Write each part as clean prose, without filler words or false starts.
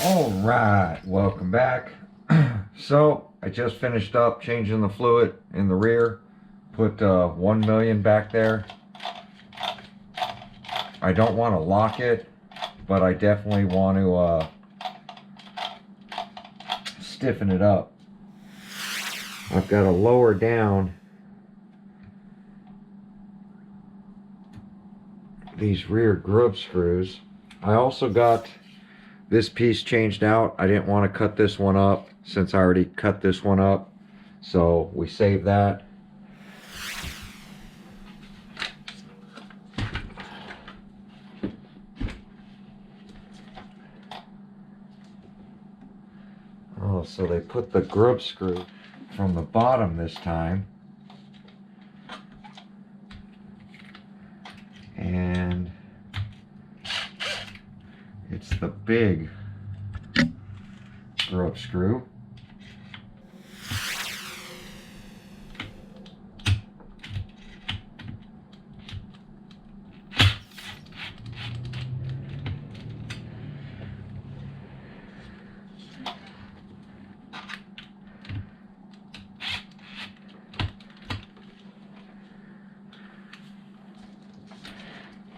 All right, welcome back. So I just finished up changing the fluid in the rear. Put 1 million back there. I don't want to lock it, but I definitely want to stiffen it up. I've got to lower down these rear grub screws. I also got this piece changed out. I didn't want to cut this one up since I already cut this one up, so we saved that. Oh, so they put the grub screw from the bottom this time. And it's the big grub screw.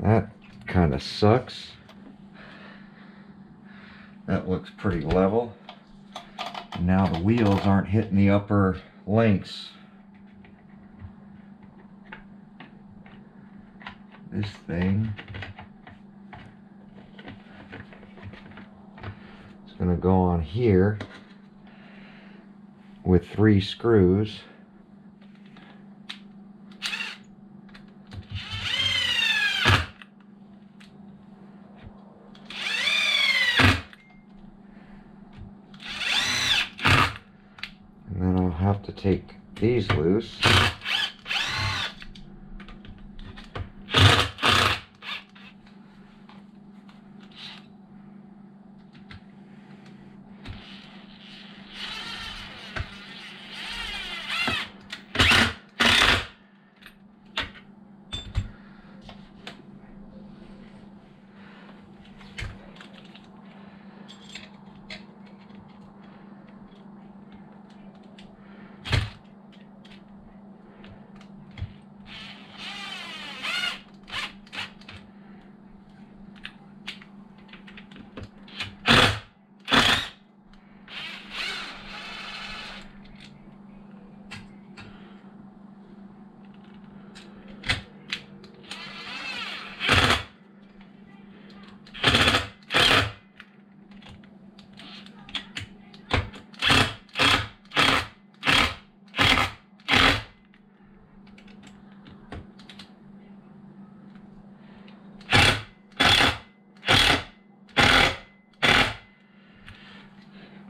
That kind of sucks. That looks pretty level. And now the wheels aren't hitting the upper links. This thing is going to go on here with 3 screws. And then I'll have to take these loose.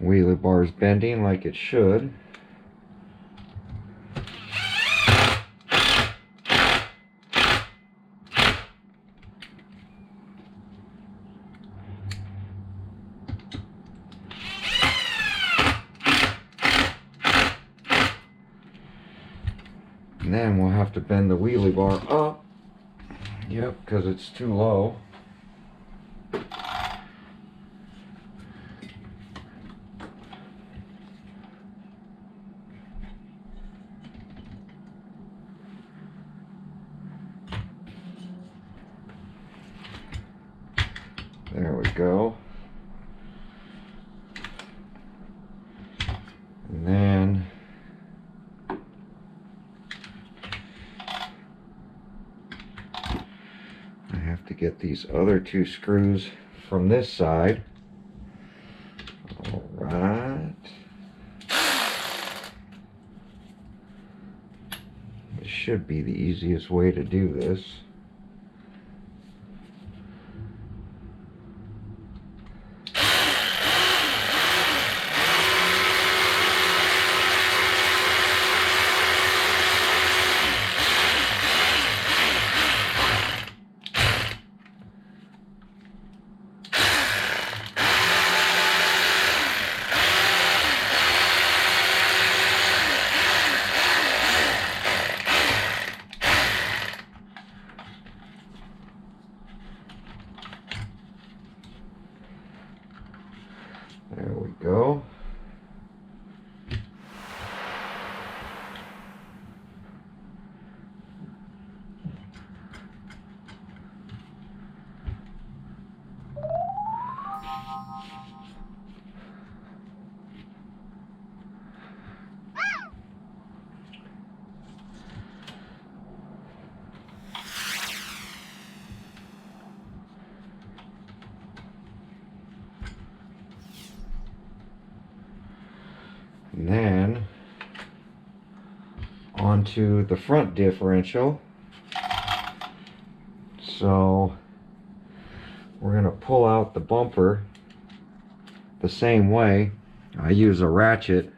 Wheelie bar's bending like it should. And then we'll have to bend the wheelie bar up. Yep, because it's too low. There we go. And then I have to get these other 2 screws from this side. All right. This should be the easiest way to do this. And then onto the front differential. So we're going to pull out the bumper the same way. I use a ratchet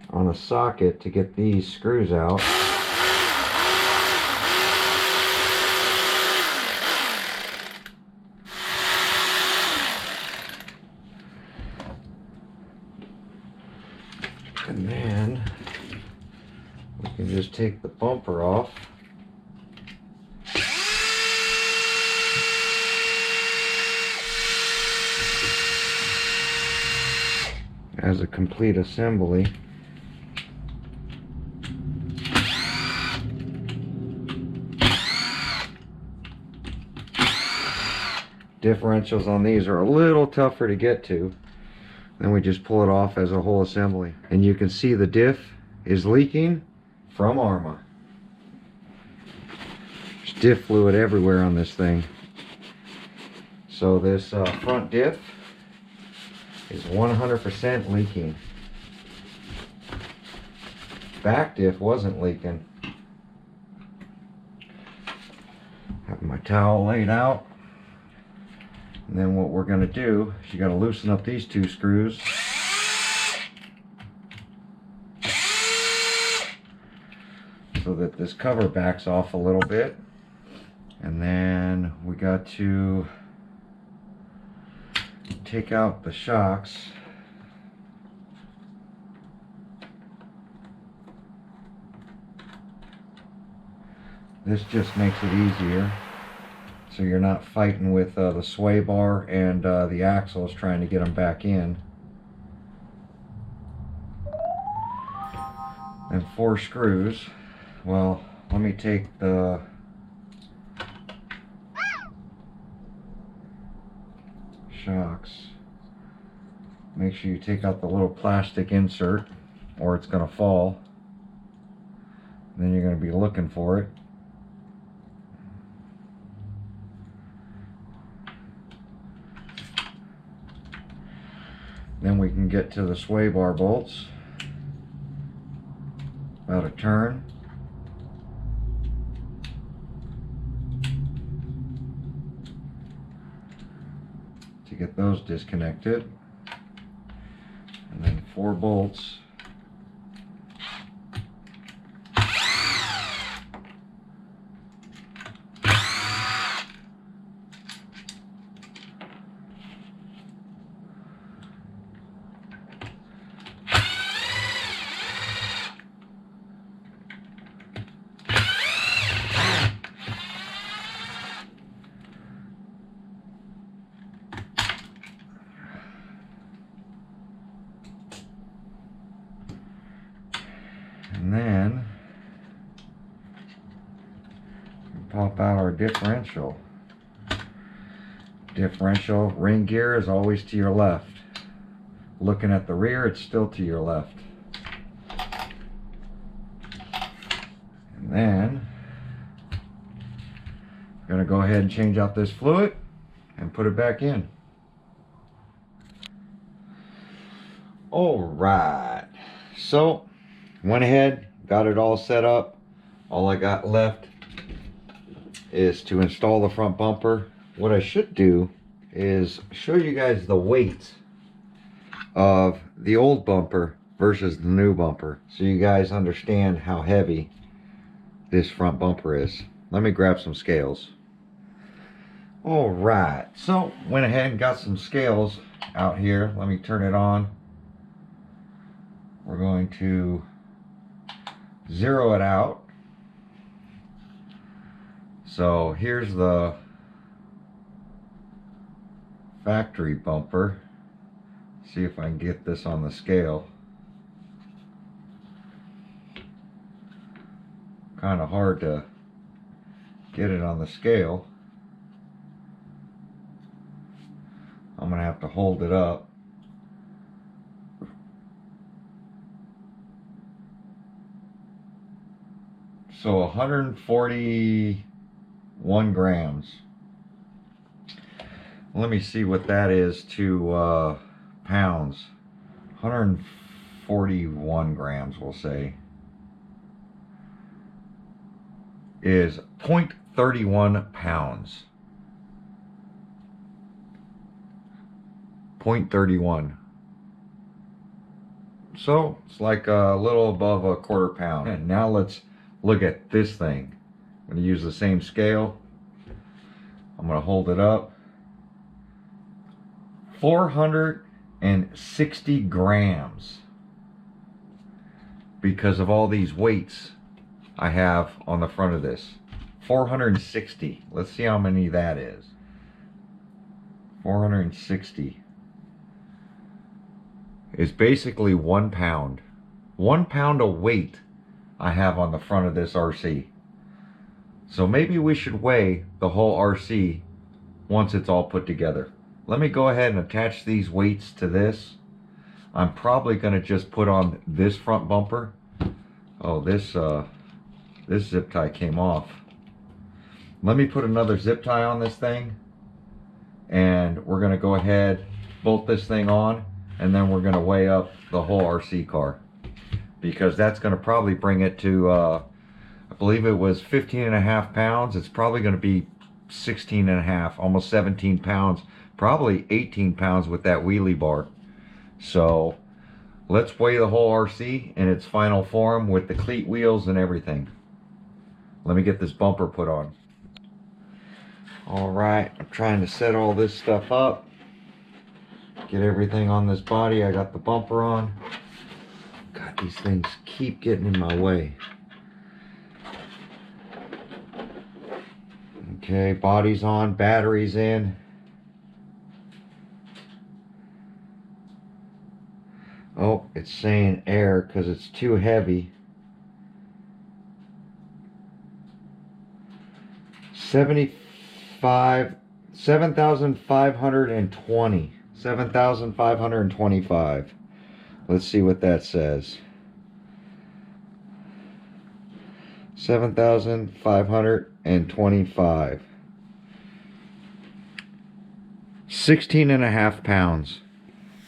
on a socket to get these screws out. And then we can just take the bumper off. As a complete assembly. Differentials on these are a little tougher to get to. Then we just pull it off as a whole assembly. And you can see the diff is leaking from Arma. There's diff fluid everywhere on this thing. So this front diff is 100% leaking. Back diff wasn't leaking. Have my towel laid out. And then what we're going to do is you got to loosen up these two screws. So that this cover backs off a little bit. And then we got to take out the shocks. This just makes it easier. So you're not fighting with the sway bar and the axles trying to get them back in. And 4 screws. Well, let me take the shocks. Make sure you take out the little plastic insert or it's going to fall. And then you're going to be looking for it. Then we can get to the sway bar bolts. About a turn. To get those disconnected. And then 4 bolts. And then pop out our differential. Differential ring gear is always to your left. Looking at the rear, it's still to your left. And then I'm going to go ahead and change out this fluid and put it back in. Alright, so went ahead, got it all set up. All I got left is to install the front bumper. What I should do is show you guys the weight of the old bumper versus the new bumper, so you guys understand how heavy this front bumper is. Let me grab some scales. Alright, so went ahead and got some scales out here. Let me turn it on. We're going to zero it out. So here's the factory bumper. See if I can get this on the scale. Kind of hard to get it on the scale. I'm gonna have to hold it up. So 141 grams. Let me see what that is to pounds. 141 grams, we'll say, is 0.31 pounds. 0.31. So it's like a little above a quarter pound. And now let's look at this thing. I'm going to use the same scale. I'm going to hold it up. 460 grams because of all these weights I have on the front of this. 460. Let's see how many that is. 460 is basically 1 pound. 1 pound of weight I have on the front of this RC. So maybe we should weigh the whole RC once it's all put together. Let me go ahead and attach these weights to this. I'm probably going to just put on this front bumper. Oh, this zip tie came off. Let me put another zip tie on this thing, and we're going to go ahead, bolt this thing on, and then we're going to weigh up the whole RC car, because that's going to probably bring it to I believe it was 15.5 pounds. It's probably going to be 16.5, almost 17 pounds, probably 18 pounds with that wheelie bar. So let's weigh the whole RC in its final form with the cleat wheels and everything. Let me get this bumper put on. All right, I'm trying to set all this stuff up, get everything on this body. I got the bumper on. God, these things keep getting in my way. Okay, body's on, battery's in. Oh, it's saying air because it's too heavy. 7,520. 7,525. Let's see what that says. 7,525. 16.5 pounds.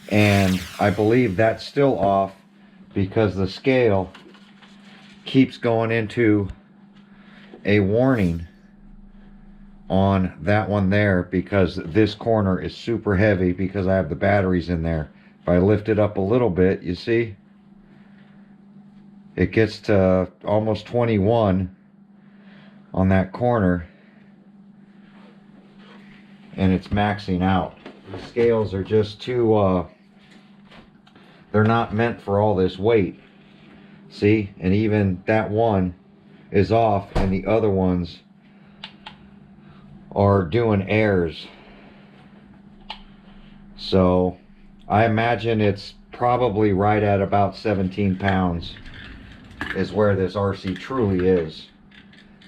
And I believe that's still off because the scale keeps going into a warning on that one there, because this corner is super heavy because I have the batteries in there. If I lift it up a little bit, you see, it gets to almost 21 on that corner, and it's maxing out. The scales are just too they're not meant for all this weight. See, and even that one is off, and the other ones are doing airs. So I imagine it's probably right at about 17 pounds is where this RC truly is,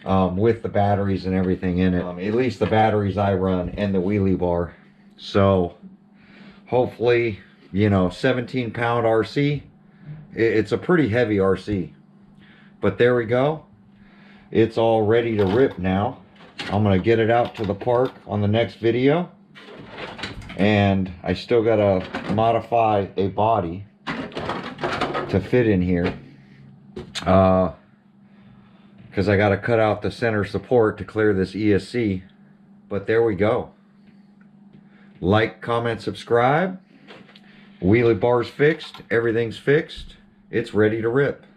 with the batteries and everything in it. At least the batteries I run and the wheelie bar. So hopefully, you know, 17 pound RC. It's a pretty heavy RC, but there we go. It's all ready to rip now. I'm gonna get it out to the park on the next video, and I still gotta modify a body to fit in here, because I gotta cut out the center support to clear this ESC. But there we go. Like, comment, subscribe. Wheelie bar's fixed, everything's fixed, it's ready to rip.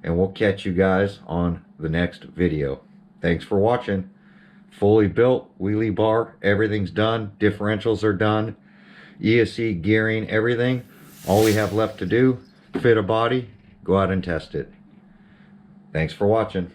And we'll catch you guys on the next video. Thanks for watching. Fully built wheelie bar, everything's done, differentials are done, ESC, gearing, everything. All we have left to do, fit a body, go out and test it. Thanks for watching.